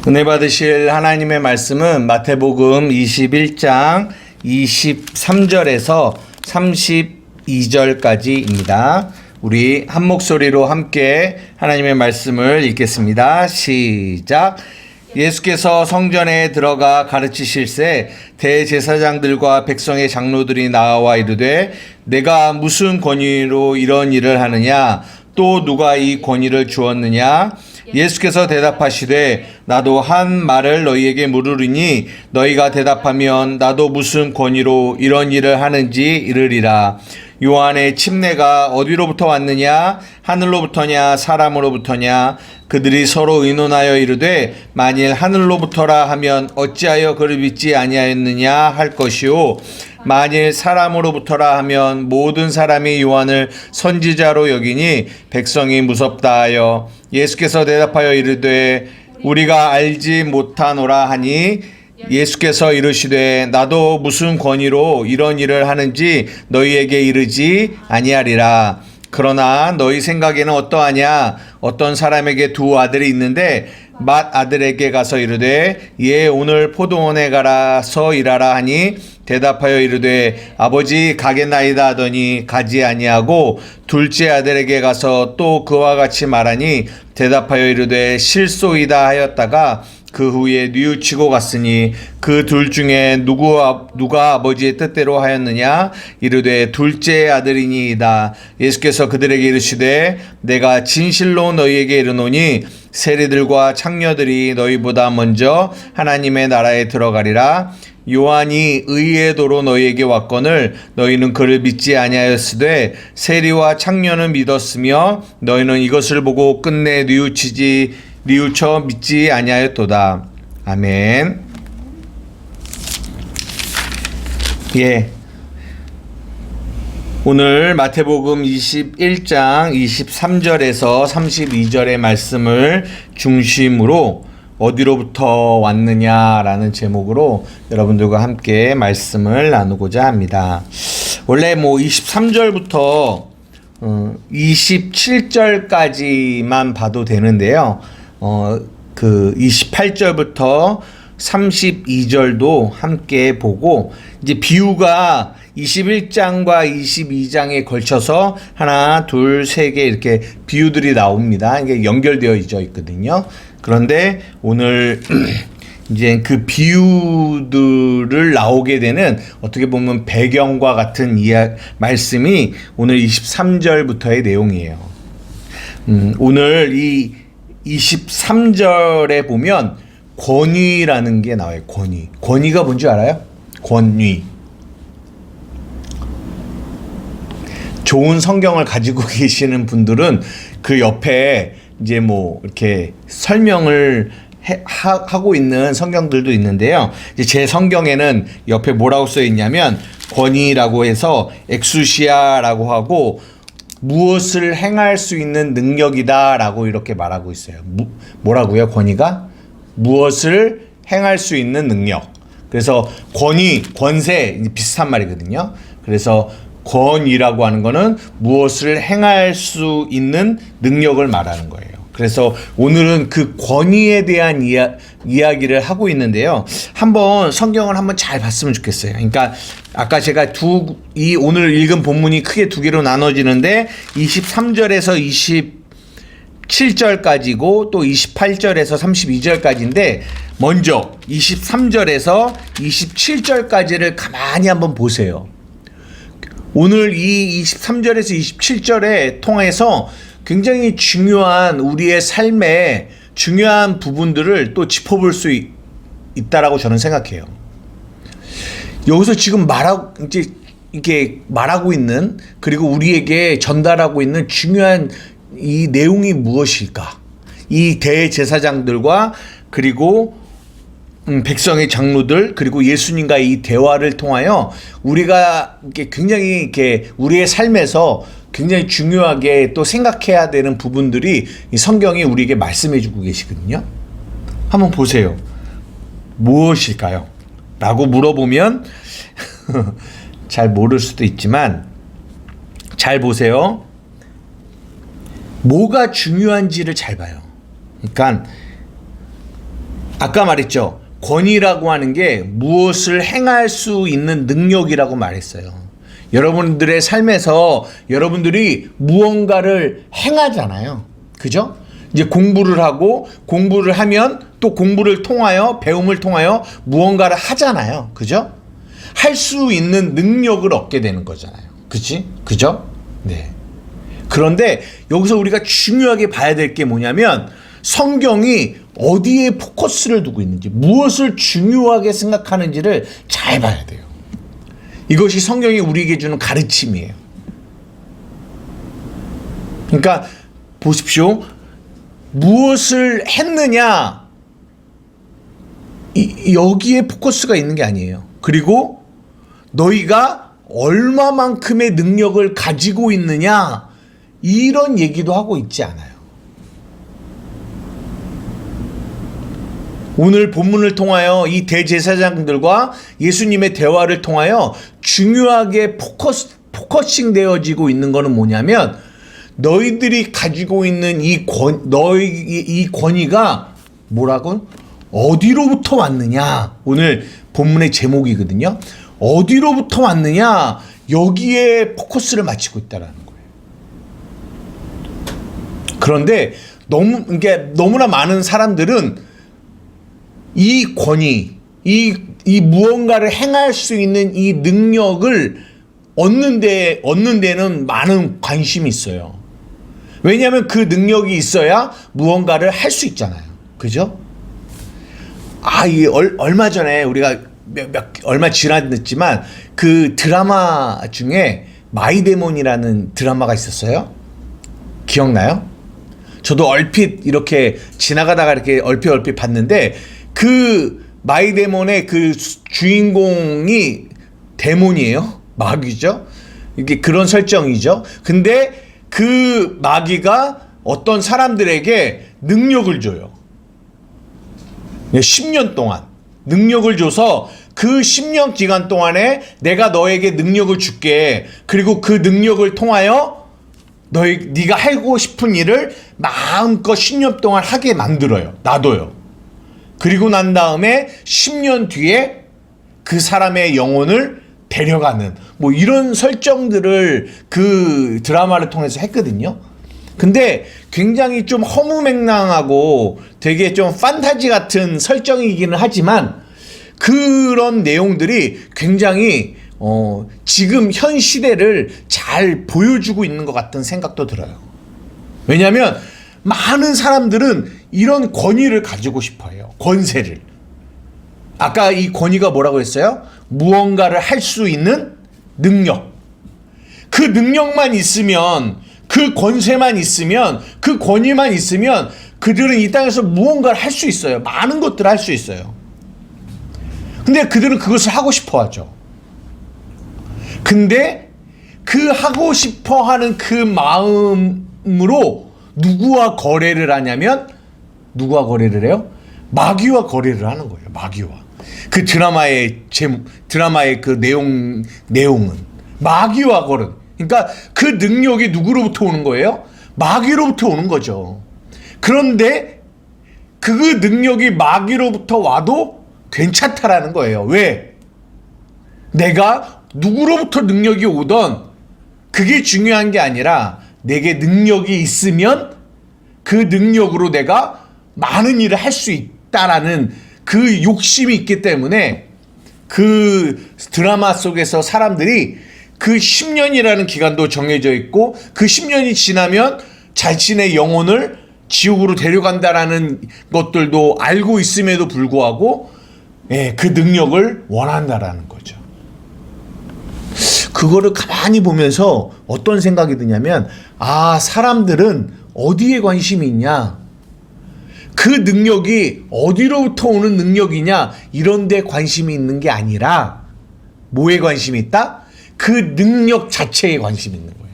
은혜 받으실 하나님의 말씀은 마태복음 21장 23절에서 32절까지입니다. 우리 한 목소리로 함께 하나님의 말씀을 읽겠습니다. 시작. 예수께서 성전에 들어가 가르치실새 대제사장들과 백성의 장로들이 나와 이르되 내가 무슨 권위로 이런 일을 하느냐? 또 누가 이 권위를 주었느냐? 예수께서 대답하시되 나도 한 말을 너희에게 물으리니 너희가 대답하면 나도 무슨 권위로 이런 일을 하는지 이르리라. 요한의 침례가 어디로부터 왔느냐? 하늘로부터냐 사람으로부터냐? 그들이 서로 의논하여 이르되 만일 하늘로부터라 하면 어찌하여 그를 믿지 아니하였느냐 할 것이요 만일 사람으로부터라 하면 모든 사람이 요한을 선지자로 여기니 백성이 무섭다 하여 예수께서 대답하여 이르되 우리가 알지 못하노라 하니 예수께서 이르시되 나도 무슨 권위로 이런 일을 하는지 너희에게 이르지 아니하리라. 그러나 너희 생각에는 어떠하냐? 어떤 사람에게 두 아들이 있는데 맏 아들에게 가서 이르되 예 오늘 포도원에 가라서 일하라 하니 대답하여 이르되 아버지 가겠나이다 하더니 가지 아니하고 둘째 아들에게 가서 또 그와 같이 말하니 대답하여 이르되 실소이다 하였다가 그 후에 뉘우치고 갔으니 그 둘 중에 누가 아버지의 뜻대로 하였느냐? 이르되 둘째 아들이니이다. 예수께서 그들에게 이르시되 내가 진실로 너희에게 이르노니 세리들과 창녀들이 너희보다 먼저 하나님의 나라에 들어가리라. 요한이 의의 도로 너희에게 왔거늘 너희는 그를 믿지 아니하였으되 세리와 창녀는 믿었으며 너희는 이것을 보고 끝내 뉘우쳐 믿지 아니하였도다. 아멘. 예. 오늘 마태복음 21장 23절에서 32절의 말씀을 중심으로 어디로부터 왔느냐라는 제목으로 여러분들과 함께 말씀을 나누고자 합니다. 원래 23절부터 27절까지만 봐도 되는데요. 그 28절부터 32절도 함께 보고 이제 비유가 21장과 22장에 걸쳐서 하나, 둘, 세 개 이렇게 비유들이 나옵니다. 이게 연결되어 있거든요. 그런데 오늘 이제 그 비유들을 나오게 되는 어떻게 보면 배경과 같은 말씀이 오늘 23절부터의 내용이에요. 오늘 이 23절에 보면 권위라는 게 나와요. 권위가 뭔지 알아요? 권위. 좋은 성경을 가지고 계시는 분들은 그 옆에 이제 이렇게 설명을 하고 있는 성경들도 있는데요. 이제 제 성경에는 옆에 뭐라고 써 있냐면 권위라고 해서 엑수시아라고 하고 무엇을 행할 수 있는 능력이다라고 이렇게 말하고 있어요. 뭐라고요? 권위가? 무엇을 행할 수 있는 능력. 그래서 권위, 권세 비슷한 말이거든요. 그래서 권위라고 하는 거는 무엇을 행할 수 있는 능력을 말하는 거예요. 그래서 오늘은 그 권위에 대한 이야기를 하고 있는데요. 한번 성경을 한번 잘 봤으면 좋겠어요. 그러니까 아까 제가 오늘 읽은 본문이 크게 두 개로 나눠지는데 23절에서 27절까지고 또 28절에서 32절까지인데 먼저 23절에서 27절까지를 가만히 한번 보세요. 오늘 이 23절에서 27절에 통해서 굉장히 중요한 우리의 삶의 중요한 부분들을 또 짚어볼 수 있다라고 저는 생각해요. 여기서 지금 이게 말하고 있는 그리고 우리에게 전달하고 있는 중요한 이 내용이 무엇일까? 이 대제사장들과 그리고 백성의 장로들 그리고 예수님과의 이 대화를 통하여 우리가 굉장히 우리의 삶에서 굉장히 중요하게 또 생각해야 되는 부분들이 이 성경이 우리에게 말씀해주고 계시거든요. 한번 보세요. 무엇일까요? 라고 물어보면 잘 모를 수도 있지만 잘 보세요. 뭐가 중요한지를 잘 봐요. 그러니까 아까 말했죠. 권위라고 하는 게 무엇을 행할 수 있는 능력이라고 말했어요. 여러분들의 삶에서 여러분들이 무언가를 행하잖아요. 그죠? 이제 공부를 하고 공부를 하면 또 공부를 통하여 배움을 통하여 무언가를 하잖아요. 그죠? 할 수 있는 능력을 얻게 되는 거잖아요. 그치? 그죠? 네. 그런데 여기서 우리가 중요하게 봐야 될 게 뭐냐면 성경이 어디에 포커스를 두고 있는지, 무엇을 중요하게 생각하는지를 잘 봐야 돼요. 이것이 성경이 우리에게 주는 가르침이에요. 그러니까 보십시오. 무엇을 했느냐, 여기에 포커스가 있는 게 아니에요. 그리고 너희가 얼마만큼의 능력을 가지고 있느냐, 이런 얘기도 하고 있지 않아요. 오늘 본문을 통하여 이 대제사장들과 예수님의 대화를 통하여 중요하게 포커싱 되어지고 있는 것은 뭐냐면 너희들이 가지고 있는 이 권위가 뭐라고? 어디로부터 왔느냐? 오늘 본문의 제목이거든요. 어디로부터 왔느냐? 여기에 포커스를 맞추고 있다라는 거예요. 그런데 너무나 많은 사람들은 이 권위, 이 무언가를 행할 수 있는 이 능력을 얻는 데는 많은 관심이 있어요. 왜냐하면 그 능력이 있어야 무언가를 할 수 있잖아요. 그죠? 이 얼마 전에 우리가 얼마 지났지만 그 드라마 중에 마이데몬이라는 드라마가 있었어요. 기억나요? 저도 얼핏 이렇게 지나가다가 이렇게 얼핏 봤는데 그 마이데몬의 그 주인공이 데몬이에요. 마귀죠. 이게 그런 설정이죠. 근데 그 마귀가 어떤 사람들에게 능력을 줘요. 10년 동안 능력을 줘서 그 10년 기간 동안에 내가 너에게 능력을 줄게. 그리고 그 능력을 통하여 네가 하고 싶은 일을 마음껏 10년 동안 하게 만들어요. 놔둬요. 그리고 난 다음에 10년 뒤에 그 사람의 영혼을 데려가는 뭐 이런 설정들을 그 드라마를 통해서 했거든요. 근데 굉장히 좀 허무맹랑하고 되게 좀 판타지 같은 설정이기는 하지만 그런 내용들이 굉장히 지금 현 시대를 잘 보여주고 있는 것 같은 생각도 들어요. 왜냐하면 많은 사람들은 이런 권위를 가지고 싶어 해요. 권세를. 아까 이 권위가 뭐라고 했어요? 무언가를 할 수 있는 능력. 그 능력만 있으면, 그 권세만 있으면, 그 권위만 있으면 그들은 이 땅에서 무언가를 할 수 있어요. 많은 것들을 할 수 있어요. 근데 그들은 그것을 하고 싶어 하죠. 근데 그 하고 싶어 하는 그 마음으로 누구와 거래를 하냐면, 누구와 거래를 해요? 마귀와 거래를 하는 거예요. 마귀와. 그 드라마의 그 내용은 마귀와 거래. 그러니까 그 능력이 누구로부터 오는 거예요? 마귀로부터 오는 거죠. 그런데 그 능력이 마귀로부터 와도 괜찮다라는 거예요. 왜? 내가 누구로부터 능력이 오던 그게 중요한 게 아니라 내게 능력이 있으면 그 능력으로 내가 많은 일을 할 수 있다라는 그 욕심이 있기 때문에 그 드라마 속에서 사람들이 그 10년이라는 기간도 정해져 있고 그 10년이 지나면 자신의 영혼을 지옥으로 데려간다라는 것들도 알고 있음에도 불구하고 그 능력을 원한다라는 거죠. 그거를 가만히 보면서 어떤 생각이 드냐면 사람들은 어디에 관심이 있냐, 그 능력이 어디로부터 오는 능력이냐 이런 데 관심이 있는 게 아니라 뭐에 관심이 있다? 그 능력 자체에 관심이 있는 거예요.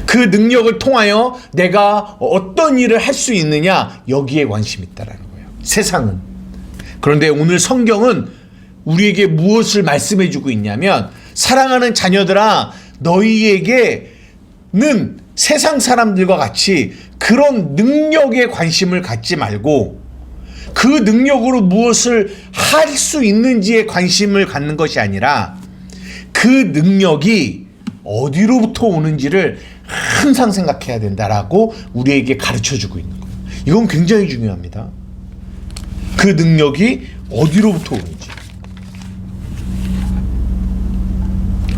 그 능력을 통하여 내가 어떤 일을 할 수 있느냐 여기에 관심이 있다라는 거예요. 세상은. 그런데 오늘 성경은 우리에게 무엇을 말씀해 주고 있냐면 사랑하는 자녀들아 너희에게는 세상 사람들과 같이 그런 능력에 관심을 갖지 말고 그 능력으로 무엇을 할 수 있는지에 관심을 갖는 것이 아니라 그 능력이 어디로부터 오는지를 항상 생각해야 된다라고 우리에게 가르쳐주고 있는 거예요. 이건 굉장히 중요합니다. 그 능력이 어디로부터 오는지.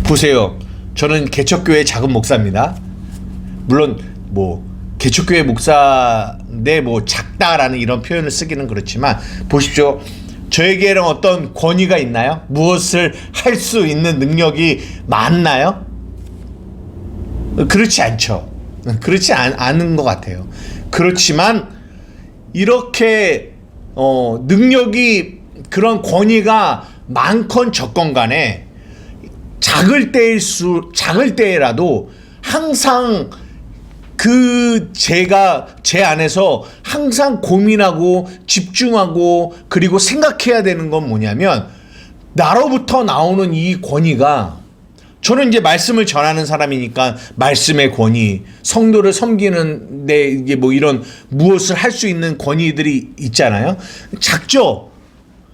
보세요. 저는 개척교회 작은 목사입니다. 물론 개척교회 목사인데 작다라는 이런 표현을 쓰기는 그렇지만, 보십시오. 저에게는 어떤 권위가 있나요? 무엇을 할 수 있는 능력이 많나요? 그렇지 않죠. 그렇지 않은 것 같아요. 그렇지만 이렇게 능력이, 그런 권위가 많건 적건 간에 작을 때라도 항상 제 안에서 항상 고민하고 집중하고 그리고 생각해야 되는 건 뭐냐면, 나로부터 나오는 이 권위가, 저는 이제 말씀을 전하는 사람이니까 말씀의 권위, 성도를 섬기는데 이게 이런 무엇을 할 수 있는 권위들이 있잖아요. 작죠.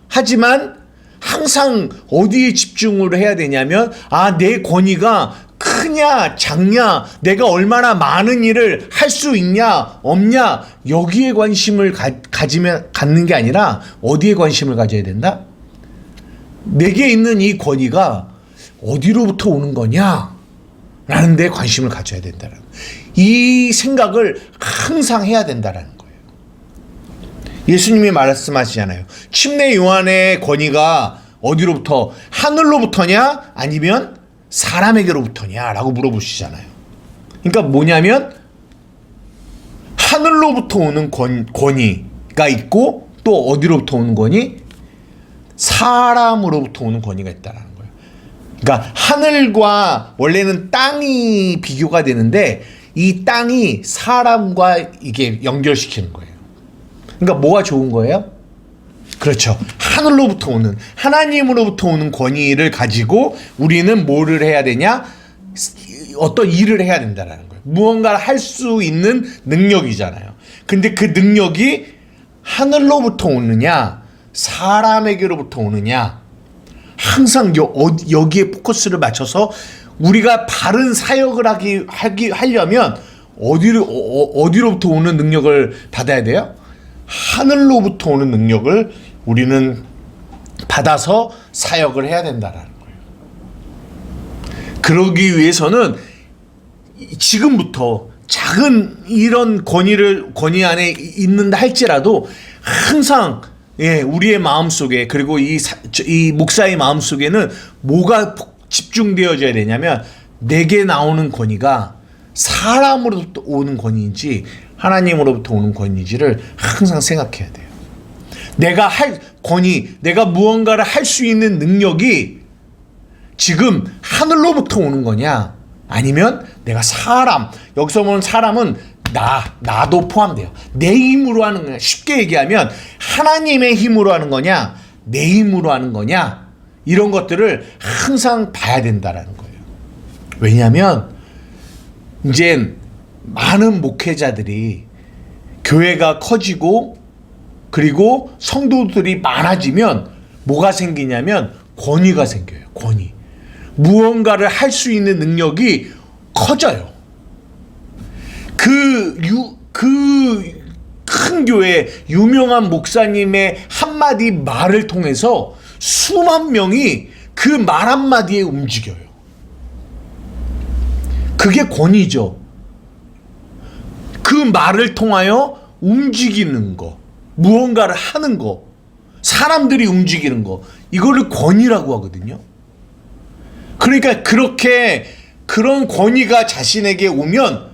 하지만 항상 어디에 집중을 해야 되냐면, 내 권위가 크냐 작냐, 내가 얼마나 많은 일을 할 수 있냐 없냐, 여기에 관심을 갖는 게 아니라 어디에 관심을 가져야 된다? 내게 있는 이 권위가 어디로부터 오는 거냐 라는 데 관심을 가져야 된다는, 이 생각을 항상 해야 된다는 거예요. 예수님이 말씀하시잖아요. 침례 요한의 권위가 어디로부터, 하늘로부터냐 아니면 사람에게로부터냐 라고 물어보시잖아요. 그러니까 뭐냐면, 하늘로부터 오는 권위가 있고, 또 어디로부터 오는 권위? 사람으로부터 오는 권위가 있다는 거예요. 그러니까 하늘과, 원래는 땅이 비교가 되는데 이 땅이 사람과 이게 연결시키는 거예요. 그러니까 뭐가 좋은 거예요? 그렇죠. 하늘로부터 오는, 하나님으로부터 오는 권위를 가지고 우리는 뭐를 해야 되냐? 어떤 일을 해야 된다는 거예요. 무언가를 할 수 있는 능력이잖아요. 근데 그 능력이 하늘로부터 오느냐 사람에게로부터 오느냐, 항상 여기에 포커스를 맞춰서 우리가 바른 사역을 하려면 어디로부터 오는 능력을 받아야 돼요? 하늘로부터 오는 능력을 우리는 받아서 사역을 해야 된다는 거예요. 그러기 위해서는 지금부터 작은 이런 권위 안에 있는다 할지라도 항상 우리의 마음속에, 그리고 이 목사의 마음속에는 뭐가 집중되어져야 되냐면, 내게 나오는 권위가 사람으로부터 오는 권위인지 하나님으로부터 오는 권위인지를 항상 생각해야 돼요. 내가 할 권위, 내가 무언가를 할 수 있는 능력이 지금 하늘로부터 오는 거냐, 아니면 내가 여기서 보는 사람은 나도 포함돼요. 내 힘으로 하는 거냐, 쉽게 얘기하면 하나님의 힘으로 하는 거냐, 내 힘으로 하는 거냐, 이런 것들을 항상 봐야 된다라는 거예요. 왜냐하면 이제 많은 목회자들이, 교회가 커지고 그리고 성도들이 많아지면 뭐가 생기냐면 권위가 생겨요. 권위. 무언가를 할 수 있는 능력이 커져요. 그 큰 교회 유명한 목사님의 한마디 말을 통해서 수만 명이 그 말 한마디에 움직여요. 그게 권위죠. 그 말을 통하여 움직이는 거, 무언가를 하는 거, 사람들이 움직이는 거, 이거를 권위라고 하거든요. 그러니까 그런 권위가 자신에게 오면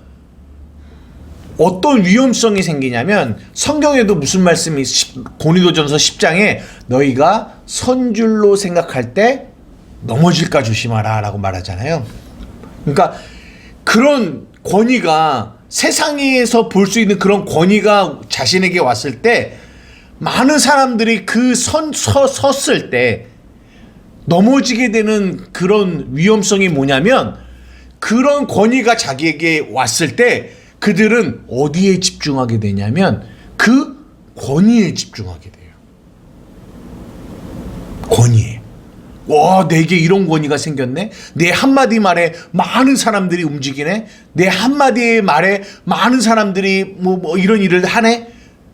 어떤 위험성이 생기냐면, 성경에도 무슨 말씀이, 고린도전서 10장에 너희가 선줄로 생각할 때 넘어질까 조심하라 라고 말하잖아요. 그러니까 그런 권위가, 세상에서 볼 수 있는 그런 권위가 자신에게 왔을 때 많은 사람들이 섰을 때 넘어지게 되는 그런 위험성이 뭐냐면, 그런 권위가 자기에게 왔을 때 그들은 어디에 집중하게 되냐면 그 권위에 집중하게 돼요. 권위에. 와, 내게 이런 권위가 생겼네? 내 한마디 말에 많은 사람들이 움직이네? 내 한마디 말에 많은 사람들이 뭐 이런 일을 하네?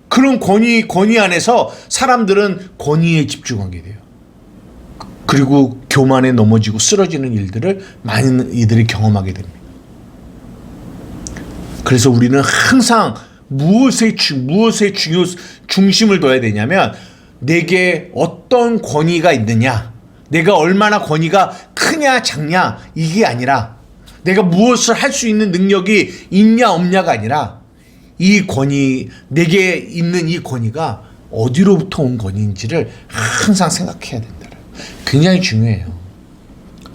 그런 권위 안에서 사람들은 권위에 집중하게 돼요. 그리고 교만에 넘어지고 쓰러지는 일들을 많은 이들이 경험하게 됩니다. 그래서 우리는 항상 무엇에 중심을 둬야 되냐면, 내게 어떤 권위가 있느냐, 내가 얼마나 권위가 크냐 작냐, 이게 아니라 내가 무엇을 할 수 있는 능력이 있냐 없냐가 아니라, 이 권위, 내게 있는 이 권위가 어디로부터 온 권위인지를 항상 생각해야 된다. 굉장히 중요해요.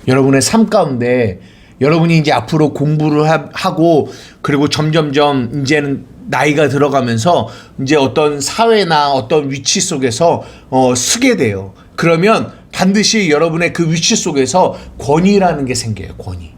여러분의 삶 가운데 여러분이 이제 앞으로 공부를 하고, 그리고 점점점 이제는 나이가 들어가면서 이제 어떤 사회나 어떤 위치 속에서 서게 돼요. 그러면 반드시 여러분의 그 위치 속에서 권위라는 게 생겨요. 권위.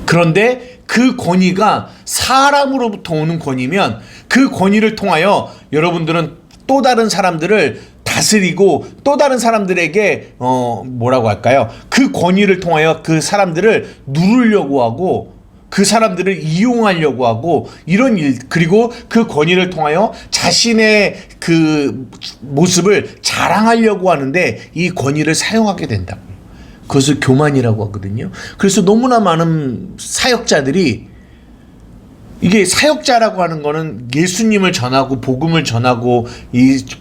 그런데 그 권위가 사람으로부터 오는 권위면, 그 권위를 통하여 여러분들은 또 다른 사람들을 다스리고, 또 다른 사람들에게 뭐라고 할까요? 그 권위를 통하여 그 사람들을 누르려고 하고, 그 사람들을 이용하려고 하고, 이런 일, 그리고 그 권위를 통하여 자신의 그 모습을 자랑하려고 하는데 이 권위를 사용하게 된다고. 그것을 교만이라고 하거든요. 그래서 너무나 많은 사역자들이, 이게 사역자라고 하는 거는 예수님을 전하고 복음을 전하고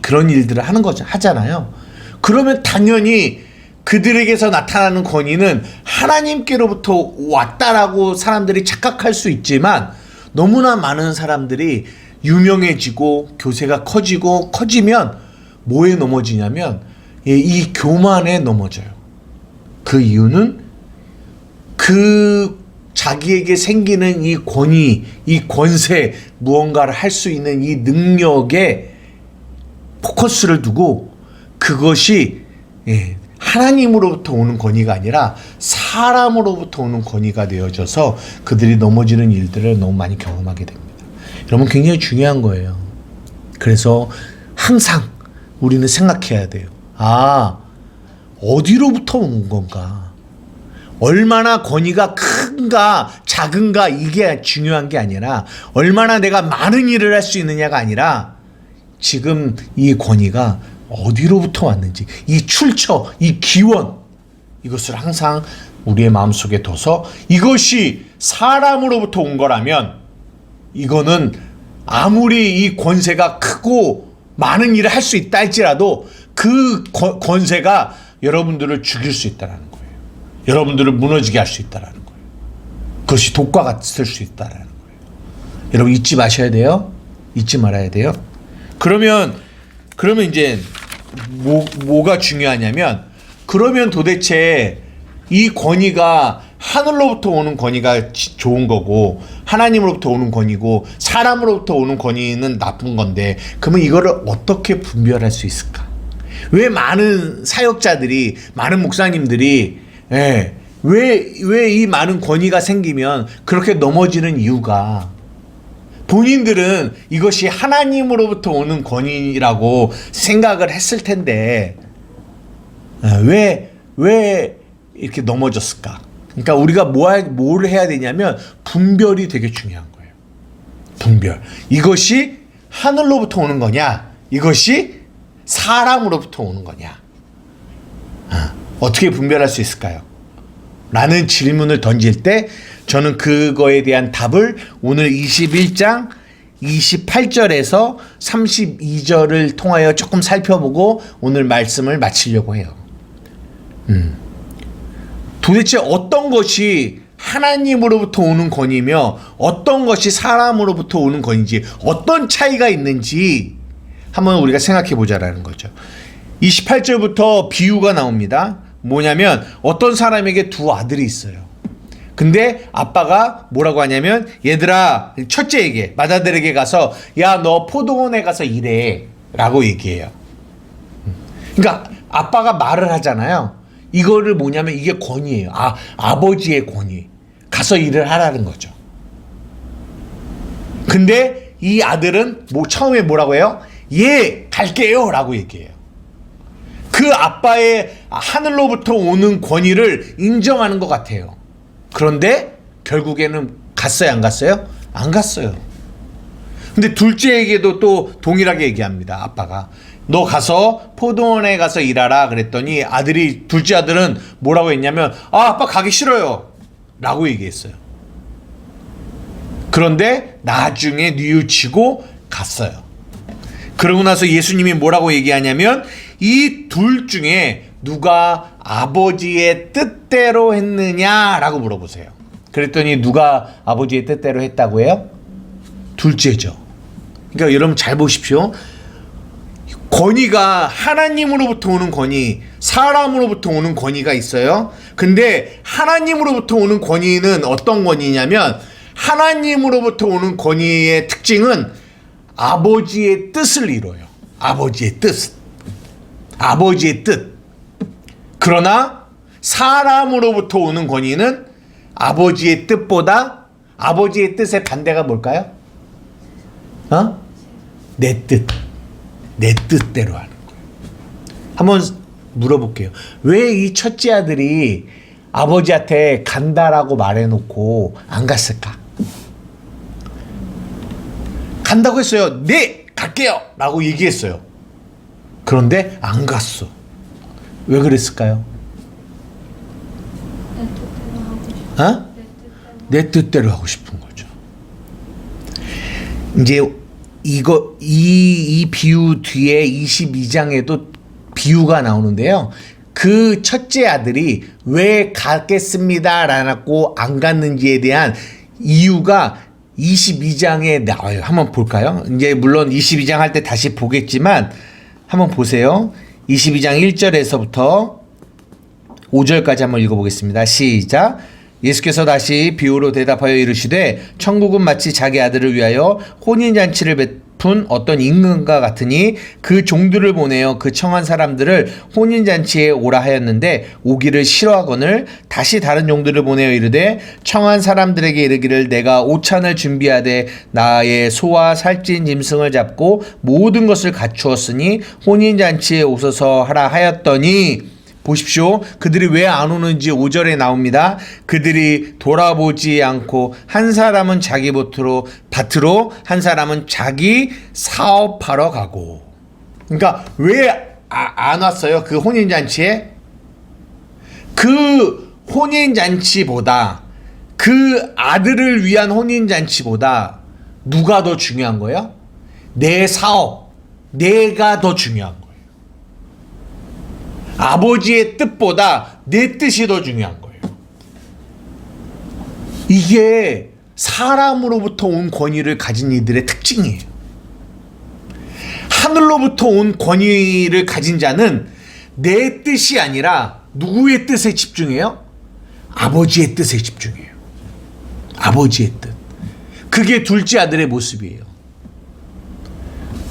그런 일들을 하는 거죠. 하잖아요. 그러면 당연히 그들에게서 나타나는 권위는 하나님께로부터 왔다라고 사람들이 착각할 수 있지만, 너무나 많은 사람들이 유명해지고 교세가 커지면 뭐에 넘어지냐면 이 교만에 넘어져요. 그 이유는 그 자기에게 생기는 이 권위, 이 권세, 무언가를 할 수 있는 이 능력에 포커스를 두고, 그것이 하나님으로부터 오는 권위가 아니라 사람으로부터 오는 권위가 되어져서 그들이 넘어지는 일들을 너무 많이 경험하게 됩니다. 여러분, 굉장히 중요한 거예요. 그래서 항상 우리는 생각해야 돼요. 아, 어디로부터 오는 건가? 얼마나 권위가 큰가 작은가, 이게 중요한 게 아니라, 얼마나 내가 많은 일을 할 수 있느냐가 아니라, 지금 이 권위가 어디로부터 왔는지, 이 출처, 이 기원, 이것을 항상 우리의 마음속에 둬서, 이것이 사람으로부터 온 거라면 이거는 아무리 이 권세가 크고 많은 일을 할 수 있다 할지라도 그 권세가 여러분들을 죽일 수 있다는 거예요. 여러분들을 무너지게 할 수 있다는 거예요. 그것이 독과 같을 수 있다는 거예요. 여러분, 잊지 마셔야 돼요. 잊지 말아야 돼요. 그러면 이제 뭐가 중요하냐면, 그러면 도대체 이 권위가 하늘로부터 오는 권위가 좋은 거고, 하나님으로부터 오는 권위고, 사람으로부터 오는 권위는 나쁜 건데, 그러면 이거를 어떻게 분별할 수 있을까? 왜 많은 사역자들이, 많은 목사님들이 왜 이 많은 권위가 생기면 그렇게 넘어지는 이유가, 본인들은 이것이 하나님으로부터 오는 권위라고 생각을 했을 텐데 왜 이렇게 넘어졌을까? 그러니까 우리가 뭘 해야 되냐면, 분별이 되게 중요한 거예요. 분별. 이것이 하늘로부터 오는 거냐, 이것이 사람으로부터 오는 거냐. 어떻게 분별할 수 있을까요? 라는 질문을 던질 때 저는 그거에 대한 답을 오늘 21장 28절에서 32절을 통하여 조금 살펴보고 오늘 말씀을 마치려고 해요. 도대체 어떤 것이 하나님으로부터 오는 권위며 어떤 것이 사람으로부터 오는 권위인지, 어떤 차이가 있는지 한번 우리가 생각해 보자라는 거죠. 28절부터 비유가 나옵니다. 뭐냐면, 어떤 사람에게 두 아들이 있어요. 근데 아빠가 뭐라고 하냐면, 얘들아, 첫째에게, 맏아들에게 가서, 야, 너 포도원에 가서 일해 라고 얘기해요. 그러니까 아빠가 말을 하잖아요. 이거를 뭐냐면, 이게 권위예요. 아버지의 권위. 가서 일을 하라는 거죠. 근데 이 아들은 처음에 뭐라고 해요? 예, 갈게요 라고 얘기해요. 그 아빠의 하늘로부터 오는 권위를 인정하는 것 같아요. 그런데 결국에는 갔어요, 안 갔어요? 안 갔어요. 근데 둘째에게도 또 동일하게 얘기합니다. 아빠가 너 가서 포도원에 가서 일하라 그랬더니 둘째 아들은 뭐라고 했냐면 아빠 가기 싫어요 라고 얘기했어요. 그런데 나중에 뉘우치고 갔어요. 그러고 나서 예수님이 뭐라고 얘기하냐면 이 둘 중에 누가 아버지의 뜻대로 했느냐라고 물어보세요. 그랬더니 누가 아버지의 뜻대로 했다고 해요? 둘째죠. 그러니까 여러분 잘 보십시오. 권위가 하나님으로부터 오는 권위, 사람으로부터 오는 권위가 있어요. 근데 하나님으로부터 오는 권위는 어떤 권위냐면 하나님으로부터 오는 권위의 특징은 아버지의 뜻을 이뤄요. 아버지의 뜻. 아버지의 뜻. 그러나 사람으로부터 오는 권위는 아버지의 뜻보다 아버지의 뜻의 반대가 뭘까요? 내 뜻. 내 뜻대로 하는 거예요. 한번 물어볼게요. 왜 이 첫째 아들이 아버지한테 간다라고 말해놓고 안 갔을까? 간다고 했어요. 네, 갈게요 라고 얘기했어요. 그런데 안 갔어. 왜 그랬을까요? 내 뜻대로 하고 싶은 거죠. 이제 이 비유 뒤에 22장에도 비유가 나오는데요. 그 첫째 아들이 왜 가겠습니다 라고 안 갔는지에 대한 이유가 22장에 나와요. 한번 볼까요? 이제 물론 22장 할 때 다시 보겠지만 한번 보세요. 22장 1절에서부터 5절까지 한번 읽어보겠습니다. 시작. 예수께서 다시 비유로 대답하여 이르시되 천국은 마치 자기 아들을 위하여 혼인잔치를 베푼 어떤 임금과 같으니 그 종들을 보내어 그 청한 사람들을 혼인잔치에 오라 하였는데 오기를 싫어하거늘 다시 다른 종들을 보내어 이르되 청한 사람들에게 이르기를 내가 오찬을 준비하되 나의 소와 살찐 짐승을 잡고 모든 것을 갖추었으니 혼인잔치에 오소서 하라 하였더니 보십시오. 그들이 왜 안 오는지 5절에 나옵니다. 그들이 돌아보지 않고 한 사람은 자기 밭으로 한 사람은 자기 사업하러 가고. 그러니까 왜 안 왔어요? 그 혼인잔치에? 그 혼인잔치보다 그 아들을 위한 혼인잔치보다 누가 더 중요한 거예요? 내 사업, 내가 더 중요한 거예요. 아버지의 뜻보다 내 뜻이 더 중요한 거예요. 이게 사람으로부터 온 권위를 가진 이들의 특징이에요. 하늘로부터 온 권위를 가진 자는 내 뜻이 아니라 누구의 뜻에 집중해요? 아버지의 뜻에 집중해요. 아버지의 뜻. 그게 둘째 아들의 모습이에요.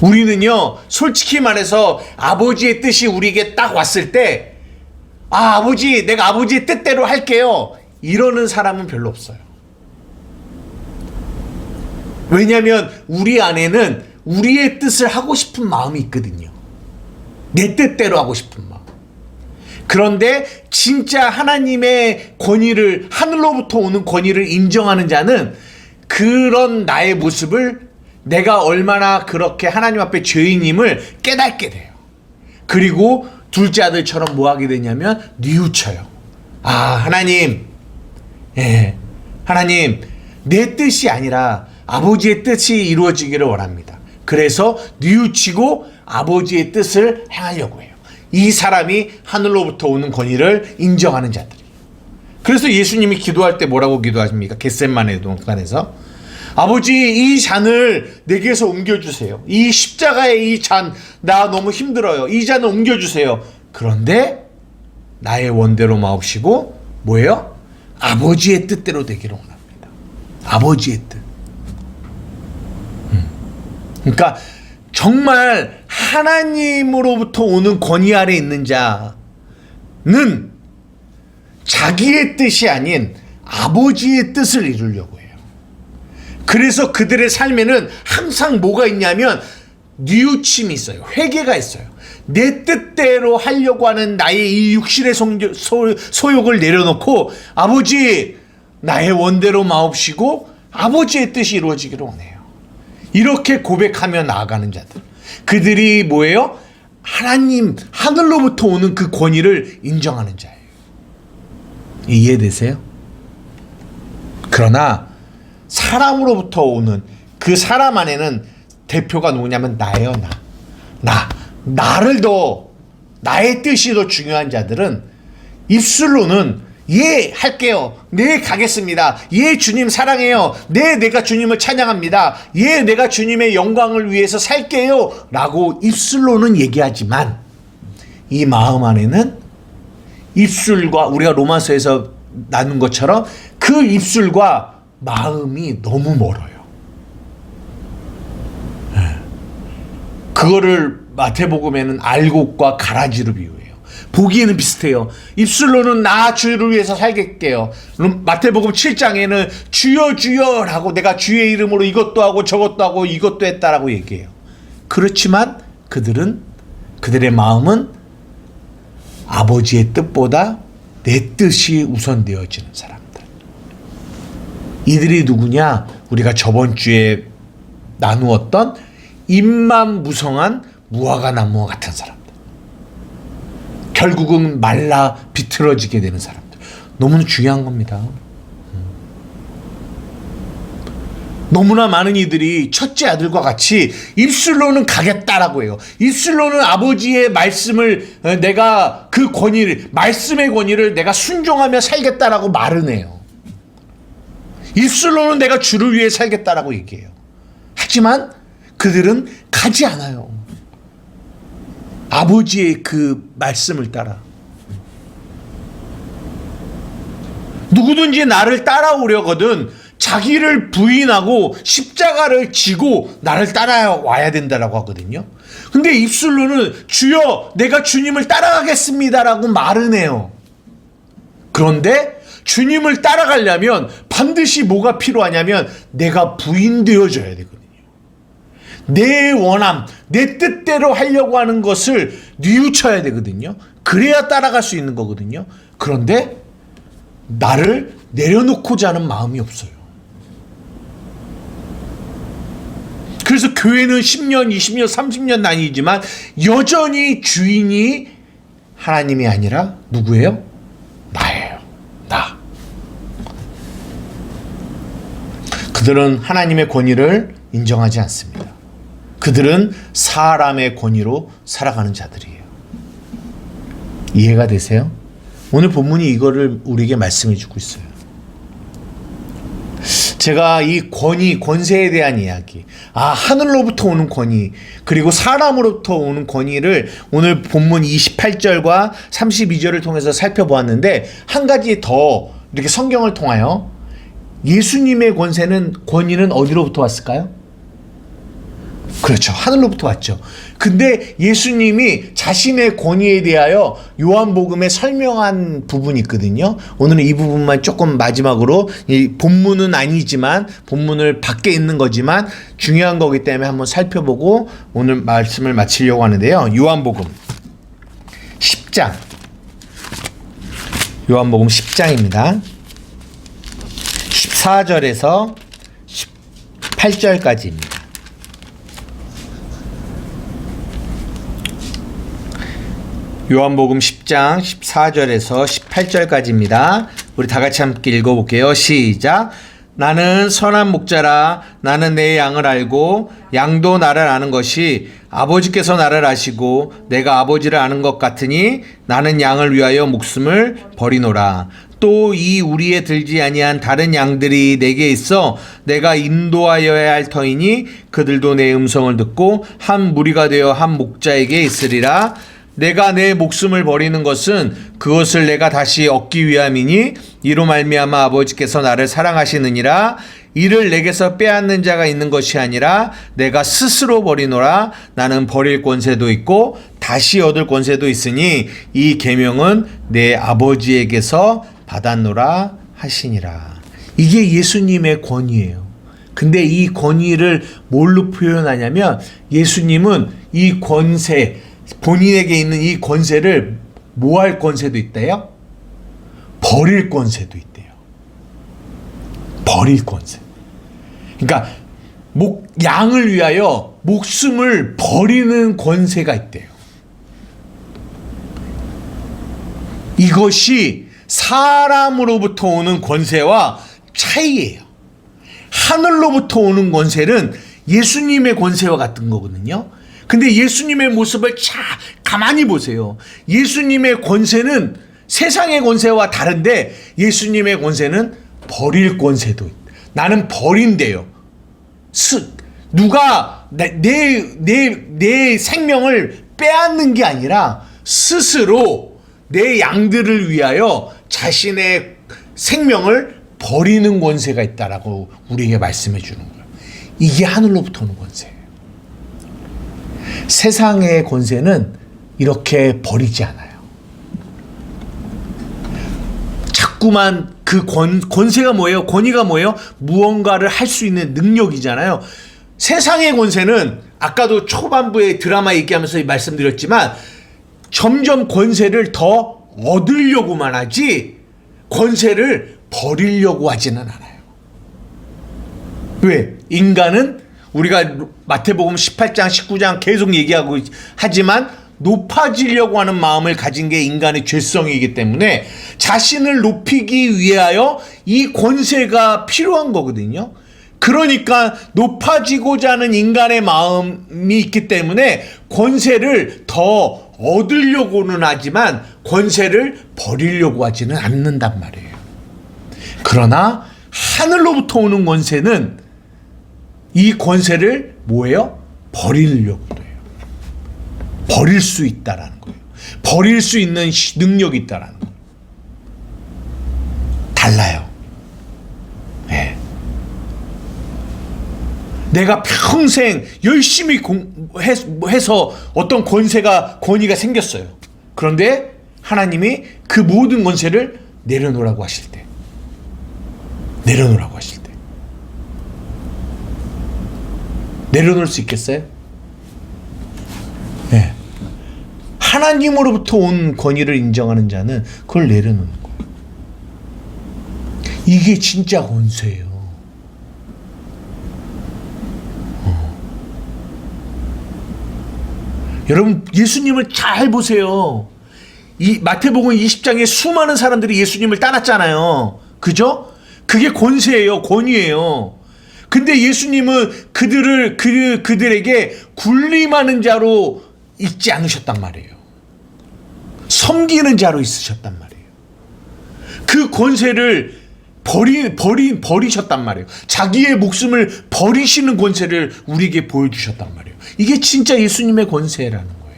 우리는요, 솔직히 말해서 아버지의 뜻이 우리에게 딱 왔을 때, 아버지, 내가 아버지의 뜻대로 할게요. 이러는 사람은 별로 없어요. 왜냐하면 우리 안에는 우리의 뜻을 하고 싶은 마음이 있거든요. 내 뜻대로 하고 싶은 마음. 그런데 진짜 하나님의 권위를, 하늘로부터 오는 권위를 인정하는 자는 그런 나의 모습을 내가 얼마나 그렇게 하나님 앞에 죄인임을 깨닫게 돼요. 그리고 둘째 아들처럼 뭐 하게 되냐면 뉘우쳐요. 하나님, 하나님, 내 뜻이 아니라 아버지의 뜻이 이루어지기를 원합니다. 그래서 뉘우치고 아버지의 뜻을 행하려고 해요. 이 사람이 하늘로부터 오는 권위를 인정하는 자들이에요. 그래서 예수님이 기도할 때 뭐라고 기도하십니까? 겟셋마네 동산에서 아버지, 이 잔을 내게서 옮겨주세요. 이 십자가의 이 잔, 나 너무 힘들어요. 이 잔을 옮겨주세요. 그런데 나의 원대로 마옵시고 뭐예요? 아버지의 뜻대로 되기를 원합니다. 아버지의 뜻. 그러니까 정말 하나님으로부터 오는 권위 아래 있는 자는 자기의 뜻이 아닌 아버지의 뜻을 이루려고 해요. 그래서 그들의 삶에는 항상 뭐가 있냐면 뉘우침이 있어요. 회개가 있어요. 내 뜻대로 하려고 하는 나의 이 육신의 소욕을 내려놓고 아버지 나의 원대로 마옵시고 아버지의 뜻이 이루어지기를 원해요. 이렇게 고백하며 나아가는 자들, 그들이 뭐예요? 하나님 하늘로부터 오는 그 권위를 인정하는 자예요. 이해되세요? 그러나 사람으로부터 오는 그 사람 안에는 대표가 누구냐면 나예요. 나를 더, 나의 뜻이 더 중요한 자들은 입술로는 예 할게요, 네 가겠습니다, 예 주님 사랑해요, 네 내가 주님을 찬양합니다, 예 내가 주님의 영광을 위해서 살게요 라고 입술로는 얘기하지만 이 마음 안에는 입술과, 우리가 로마서에서 나눈 것처럼 그 입술과 마음이 너무 멀어요. 그거를 마태복음에는 알곡과 가라지로 비유해요. 보기에는 비슷해요. 입술로는 나 주를 위해서 살겠게요. 마태복음 7장에는 주여 주여라고 내가 주의 이름으로 이것도 하고 저것도 하고 이것도 했다라고 얘기해요. 그렇지만 그들의 마음은 아버지의 뜻보다 내 뜻이 우선되어지는 사람들. 이들이 누구냐? 우리가 저번 주에 나누었던 잎만 무성한 무화과 나무와 같은 사람들. 결국은 말라 비틀어지게 되는 사람들. 너무나 중요한 겁니다. 너무나 많은 이들이 첫째 아들과 같이 입술로는 가겠다라고 해요. 입술로는 아버지의 말씀을, 내가 그 권위를, 말씀의 권위를 내가 순종하며 살겠다라고 말은 해요. 입술로는 내가 주를 위해 살겠다라고 얘기해요. 하지만 그들은 가지 않아요. 아버지의 그 말씀을 따라. 누구든지 나를 따라오려거든 자기를 부인하고 십자가를 지고 나를 따라와야 된다라고 하거든요. 근데 입술로는 주여 내가 주님을 따라가겠습니다라고 말은 해요. 그런데 주님을 따라가려면 반드시 뭐가 필요하냐면 내가 부인되어져야 되거든요. 내 원함, 내 뜻대로 하려고 하는 것을 뉘우쳐야 되거든요. 그래야 따라갈 수 있는 거거든요. 그런데 나를 내려놓고자 하는 마음이 없어요. 그래서 교회는 10년, 20년, 30년 다니지만 여전히 주인이 하나님이 아니라 누구예요? 나예요. 나. 그들은 하나님의 권위를 인정하지 않습니다. 그들은 사람의 권위로 살아가는 자들이에요. 이해가 되세요? 오늘 본문이 이거를 우리에게 말씀해 주고 있어요. 제가 이 권위, 권세에 대한 이야기, 하늘로부터 오는 권위, 그리고 사람으로부터 오는 권위를 오늘 본문 28절과 32절을 통해서 살펴보았는데, 한 가지 더 이렇게 성경을 통하여 예수님의 권위는 어디로부터 왔을까요? 그렇죠. 하늘로부터 왔죠. 근데 예수님이 자신의 권위에 대하여 요한복음에 설명한 부분이 있거든요. 오늘은 이 부분만 조금 마지막으로, 이 본문은 아니지만 본문을 밖에 있는 거지만 중요한 거기 때문에 한번 살펴보고 오늘 말씀을 마치려고 하는데요. 요한복음 10장. 요한복음 10장입니다. 14절에서 18절까지입니다. 요한복음 10장 14절에서 18절까지입니다. 우리 다 같이 함께 읽어볼게요. 시작. 나는 선한 목자라. 나는 내 양을 알고 양도 나를 아는 것이 아버지께서 나를 아시고 내가 아버지를 아는 것 같으니 나는 양을 위하여 목숨을 버리노라. 또 이 우리에 들지 아니한 다른 양들이 내게 있어 내가 인도하여야 할 터이니 그들도 내 음성을 듣고 한 무리가 되어 한 목자에게 있으리라. 내가 내 목숨을 버리는 것은 그것을 내가 다시 얻기 위함이니 이로 말미암아 아버지께서 나를 사랑하시느니라. 이를 내게서 빼앗는 자가 있는 것이 아니라 내가 스스로 버리노라. 나는 버릴 권세도 있고 다시 얻을 권세도 있으니 이 계명은 내 아버지에게서 받았노라 하시니라. 이게 예수님의 권위예요. 근데 이 권위를 뭘로 표현하냐면 예수님은 이 권세, 본인에게 있는 이 권세를 뭐 할 권세도 있대요? 버릴 권세도 있대요. 버릴 권세. 그러니까 양을 위하여 목숨을 버리는 권세가 있대요. 이것이 사람으로부터 오는 권세와 차이예요. 하늘로부터 오는 권세는 예수님의 권세와 같은 거거든요. 근데 예수님의 모습을 가만히 보세요. 예수님의 권세는 세상의 권세와 다른데 예수님의 권세는 버릴 권세도 있다. 나는 버린대요. 누가 내 생명을 빼앗는 게 아니라 스스로 내 양들을 위하여 자신의 생명을 버리는 권세가 있다라고 우리에게 말씀해 주는 거예요. 이게 하늘로부터 오는 권세예요. 세상의 권세는 이렇게 버리지 않아요. 자꾸만 그 권세가 뭐예요? 권위가 뭐예요? 무언가를 할 수 있는 능력이잖아요. 세상의 권세는 아까도 초반부에 드라마 얘기하면서 말씀드렸지만 점점 권세를 더 얻으려고만 하지 권세를 버리려고 하지는 않아요. 왜? 인간은 우리가 마태복음 18장 19장 계속 얘기하고 하지만 높아지려고 하는 마음을 가진 게 인간의 죄성이기 때문에 자신을 높이기 위하여 이 권세가 필요한 거거든요. 그러니까 높아지고자 하는 인간의 마음이 있기 때문에 권세를 더 얻으려고는 하지만 권세를 버리려고 하지는 않는단 말이에요. 그러나 하늘로부터 오는 권세는 이 권세를 뭐예요? 버리려고 해요. 버릴 수 있다라는 거예요. 버릴 수 있는 능력이 있다라는 거예요. 달라요. 네. 내가 평생 열심히 해서 어떤 권위가 생겼어요. 그런데 하나님이 그 모든 권세를 내려놓으라고 하실 때, 내려놓을 수 있겠어요? 네. 하나님으로부터 온 권위를 인정하는 자는 그걸 내려놓는 거예요. 이게 진짜 권세예요. 여러분 예수님을 잘 보세요. 이 마태복음 20장에 수많은 사람들이 예수님을 따랐잖아요. 그죠? 그게 권세예요. 권위예요. 근데 예수님은 그들에게 군림하는 자로 있지 않으셨단 말이에요. 섬기는 자로 있으셨단 말이에요. 그 권세를 버리셨단 말이에요. 자기의 목숨을 버리시는 권세를 우리에게 보여주셨단 말이에요. 이게 진짜 예수님의 권세라는 거예요.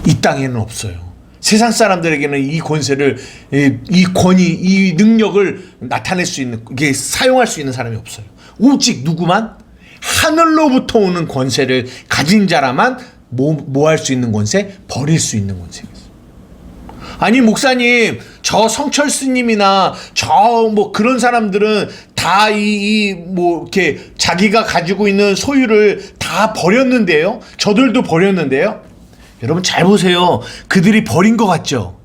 이 땅에는 없어요. 세상 사람들에게는 이 권세를, 이 권위, 이 능력을 나타낼 수 있는, 이게 사용할 수 있는 사람이 없어요. 오직 누구만? 하늘로부터 오는 권세를 가진 자라만 뭐 할 수 있는 권세? 버릴 수 있는 권세가 있어요. 아니 목사님, 저 성철 스님이나 저 뭐 그런 사람들은 다 뭐 이렇게 자기가 가지고 있는 소유를 다 버렸는데요. 저들도 버렸는데요. 여러분 잘 보세요. 그들이 버린 것 같죠?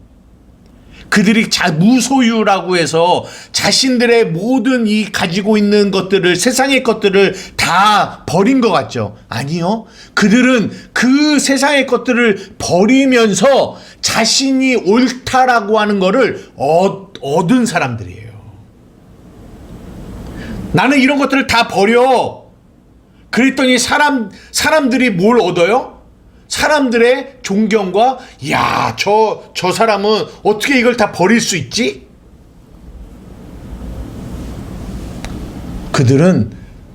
그들이 무소유라고 해서 자신들의 모든 이 가지고 있는 것들을, 세상의 것들을 다 버린 것 같죠? 아니요. 그들은 그 세상의 것들을 버리면서 자신이 옳다라고 하는 거를 얻은 사람들이에요. 나는 이런 것들을 다 버려. 그랬더니 사람들이 뭘 얻어요? 사람들의 존경과, 야, 저 사람은 어떻게 이걸 다 버릴 수 있지? 그들은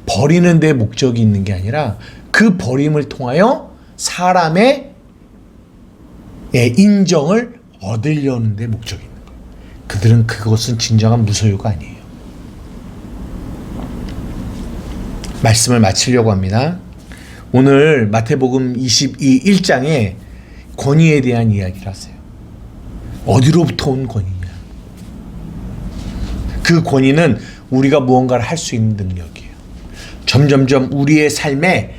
버리는 데 목적이 있는 게 아니라 그 버림을 통하여 사람의 인정을 얻으려는 데 목적이 있는 거예요. 그들은 그것은 진정한 무소유가 아니에요. 말씀을 마치려고 합니다. 오늘 마태복음 21장에 권위에 대한 이야기를 하세요. 어디로부터 온 권위냐? 그 권위는 우리가 무언가를 할 수 있는 능력이에요. 점점점 우리의 삶에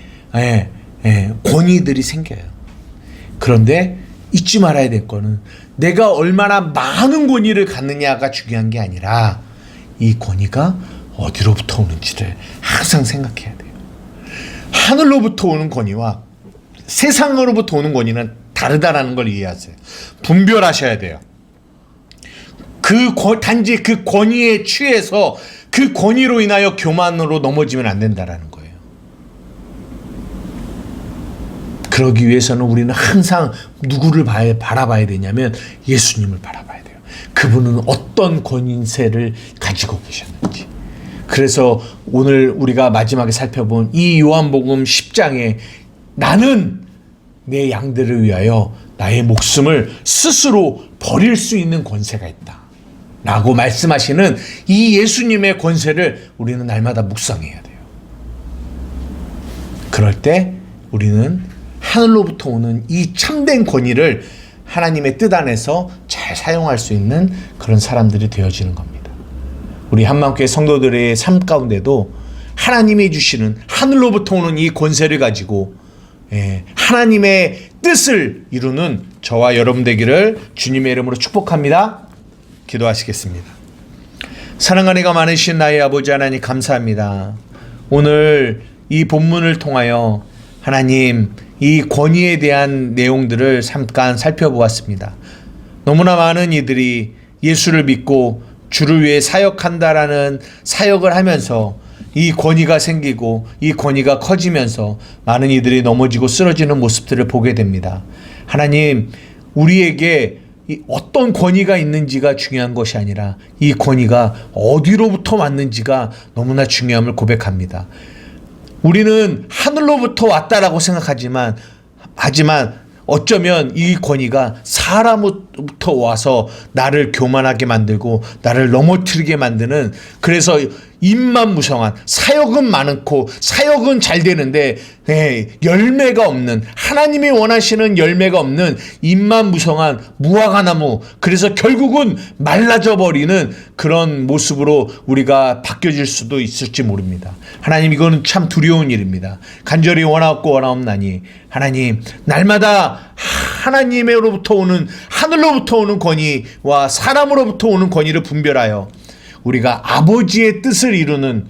권위들이 생겨요. 그런데 잊지 말아야 될 거는 내가 얼마나 많은 권위를 갖느냐가 중요한 게 아니라 이 권위가 어디로부터 오는지를 항상 생각해야 돼요. 하늘로부터 오는 권위와 세상으로부터 오는 권위는 다르다라는 걸 이해하세요. 분별하셔야 돼요. 단지 그 권위에 취해서 그 권위로 인하여 교만으로 넘어지면 안 된다라는 거예요. 그러기 위해서는 우리는 항상 누구를 바라봐야 되냐면 예수님을 바라봐야 돼요. 그분은 어떤 권위세를 가지고 계셨는지. 그래서 오늘 우리가 마지막에 살펴본 이 요한복음 10장에 나는 내 양들을 위하여 나의 목숨을 스스로 버릴 수 있는 권세가 있다 라고 말씀하시는 이 예수님의 권세를 우리는 날마다 묵상해야 돼요. 그럴 때 우리는 하늘로부터 오는 이 참된 권위를 하나님의 뜻 안에서 잘 사용할 수 있는 그런 사람들이 되어지는 겁니다. 우리 한마음교회 성도들의 삶 가운데도 하나님이 주시는 하늘로부터 오는 이 권세를 가지고 하나님의 뜻을 이루는 저와 여러분 되기를 주님의 이름으로 축복합니다. 기도하시겠습니다. 사랑하니가 많으신 나의 아버지 하나님 감사합니다. 오늘 이 본문을 통하여 하나님 이 권위에 대한 내용들을 잠깐 살펴보았습니다. 너무나 많은 이들이 예수를 믿고 주를 위해 사역한다라는 사역을 하면서 이 권위가 생기고 이 권위가 커지면서 많은 이들이 넘어지고 쓰러지는 모습들을 보게 됩니다. 하나님, 우리에게 어떤 권위가 있는지가 중요한 것이 아니라 이 권위가 어디로부터 왔는지가 너무나 중요함을 고백합니다. 우리는 하늘로부터 왔다라고 생각하지만 어쩌면 이 권위가 사람으로부터 와서 나를 교만하게 만들고 나를 넘어뜨리게 만드는, 그래서 입만 무성한, 사역은 많고 사역은 잘 되는데 열매가 없는, 하나님이 원하시는 열매가 없는 입만 무성한 무화과나무, 그래서 결국은 말라져 버리는 그런 모습으로 우리가 바뀌어질 수도 있을지 모릅니다. 하나님, 이거는 참 두려운 일입니다. 간절히 원하옵고 원하옵나니 하나님, 날마다 하나님으로부터 오는, 하늘로부터 오는 권위와 사람으로부터 오는 권위를 분별하여 우리가 아버지의 뜻을 이루는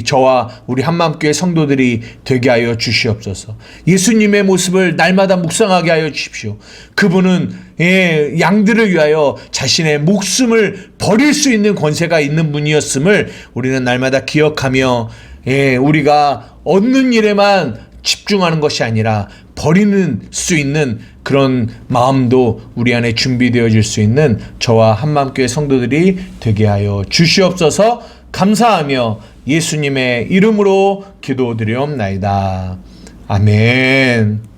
저와 우리 한마음교회 성도들이 되게 하여 주시옵소서. 예수님의 모습을 날마다 묵상하게 하여 주십시오. 그분은 양들을 위하여 자신의 목숨을 버릴 수 있는 권세가 있는 분이었음을 우리는 날마다 기억하며 우리가 얻는 일에만 집중하는 것이 아니라 버리는 수 있는 그런 마음도 우리 안에 준비되어질 수 있는 저와 한마음교회 성도들이 되게 하여 주시옵소서. 감사하며 예수님의 이름으로 기도드리옵나이다. 아멘.